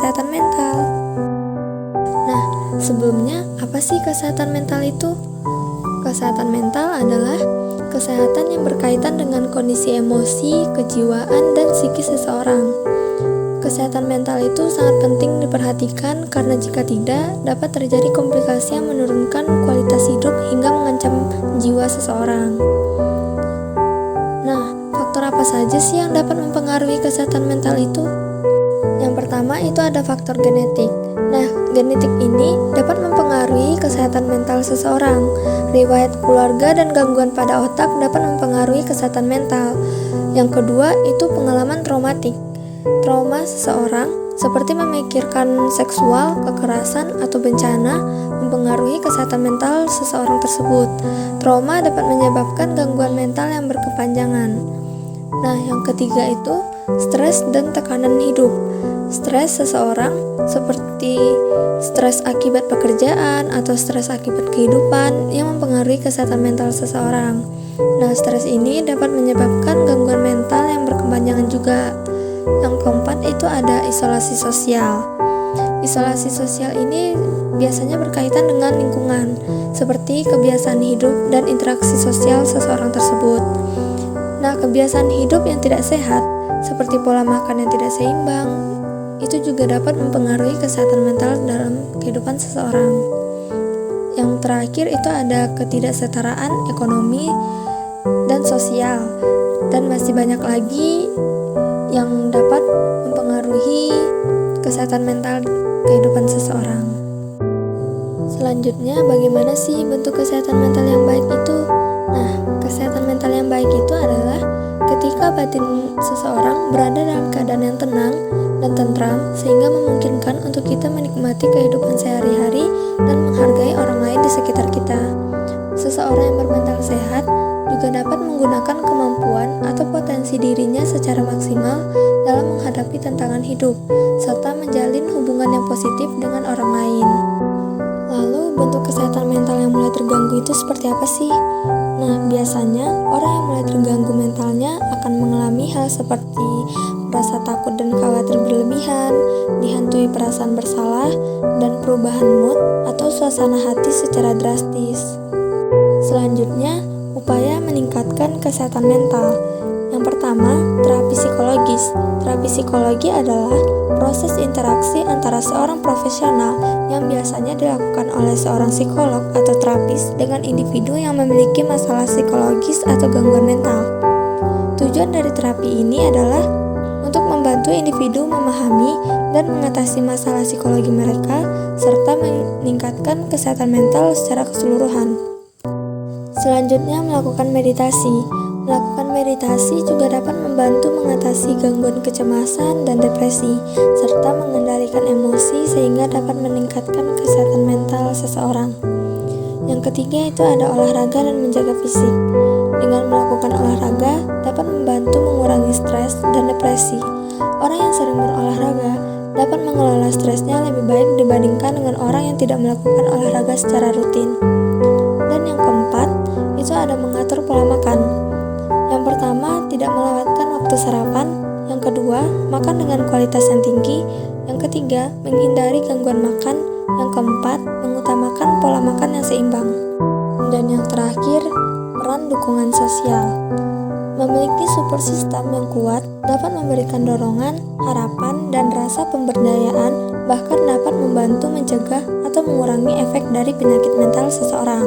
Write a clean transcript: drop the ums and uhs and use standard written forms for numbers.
kesehatan mental. Nah, sebelumnya apa sih kesehatan mental itu? Kesehatan mental adalah kesehatan yang berkaitan dengan kondisi emosi, kejiwaan, dan psikis seseorang. Kesehatan mental itu sangat penting diperhatikan karena jika tidak, dapat terjadi komplikasi yang menurunkan kualitas hidup hingga mengancam jiwa seseorang. Nah, faktor apa saja sih yang dapat mempengaruhi kesehatan mental itu? Yang pertama itu ada faktor genetik. Nah, genetik ini dapat mempengaruhi kesehatan mental seseorang. Riwayat keluarga dan gangguan pada otak dapat mempengaruhi kesehatan mental. Yang kedua itu pengalaman traumatik. Trauma seseorang seperti memikirkan seksual, kekerasan, atau bencana mempengaruhi kesehatan mental seseorang tersebut. Trauma dapat menyebabkan gangguan mental yang berkepanjangan. Nah, yang ketiga itu stres dan tekanan hidup. Stres seseorang seperti stres akibat pekerjaan atau stres akibat kehidupan yang mempengaruhi kesehatan mental seseorang. Nah, stres ini dapat menyebabkan gangguan mental yang berkepanjangan juga. Yang keempat itu ada isolasi sosial. Isolasi sosial ini biasanya berkaitan dengan lingkungan, seperti kebiasaan hidup dan interaksi sosial seseorang tersebut. Nah, kebiasaan hidup yang tidak sehat, seperti pola makan yang tidak seimbang, itu juga dapat mempengaruhi kesehatan mental dalam kehidupan seseorang. Yang terakhir itu ada ketidaksetaraan ekonomi dan sosial, dan masih banyak lagi yang dapat mempengaruhi kesehatan mental kehidupan seseorang. Selanjutnya, bagaimana sih bentuk kesehatan mental yang baik itu? Nah, kesehatan mental yang baik itu adalah ketika batin seseorang berada dalam keadaan yang tenang dan tentram sehingga memungkinkan untuk kita menikmati kehidupan sehari-hari dan menghargai orang lain di sekitar kita. Seseorang yang bermental sehat juga dapat menggunakan kemampuan atau potensi dirinya secara maksimal dalam menghadapi tantangan hidup, serta menjalin hubungan yang positif dengan orang lain. Lalu, bentuk kesehatan mental yang mulai terganggu itu seperti apa sih? Nah, biasanya orang yang mulai terganggu mentalnya akan mengalami hal seperti merasa takut dan khawatir berlebihan, dihantui perasaan bersalah, dan perubahan mood atau suasana hati secara drastis. Selanjutnya, upaya meningkatkan kesehatan mental. Yang pertama, terapi psikologis. Terapi psikologi adalah proses interaksi antara seorang profesional yang biasanya dilakukan oleh seorang psikolog atau terapis dengan individu yang memiliki masalah psikologis atau gangguan mental. Tujuan dari terapi ini adalah untuk membantu individu memahami dan mengatasi masalah psikologi mereka serta meningkatkan kesehatan mental secara keseluruhan. Selanjutnya, melakukan meditasi. Melakukan meditasi juga dapat membantu mengatasi gangguan kecemasan dan depresi, serta mengendalikan emosi sehingga dapat meningkatkan kesehatan mental seseorang. Yang ketiga itu ada olahraga dan menjaga fisik. Dengan melakukan olahraga dapat membantu mengurangi stres dan depresi. Orang yang sering berolahraga dapat mengelola stresnya lebih baik dibandingkan dengan orang yang tidak melakukan olahraga secara rutin. Dan yang keempat, itu ada mengatur pola makan. Yang pertama, tidak melewatkan waktu sarapan. Yang kedua, makan dengan kualitas yang tinggi. Yang ketiga, menghindari gangguan makan. Yang keempat, mengutamakan pola makan yang seimbang. Dan yang terakhir, peran dukungan sosial. Memiliki support system yang kuat dapat memberikan dorongan, harapan, dan rasa pemberdayaan, bahkan dapat membantu mencegah atau mengurangi efek dari penyakit mental seseorang.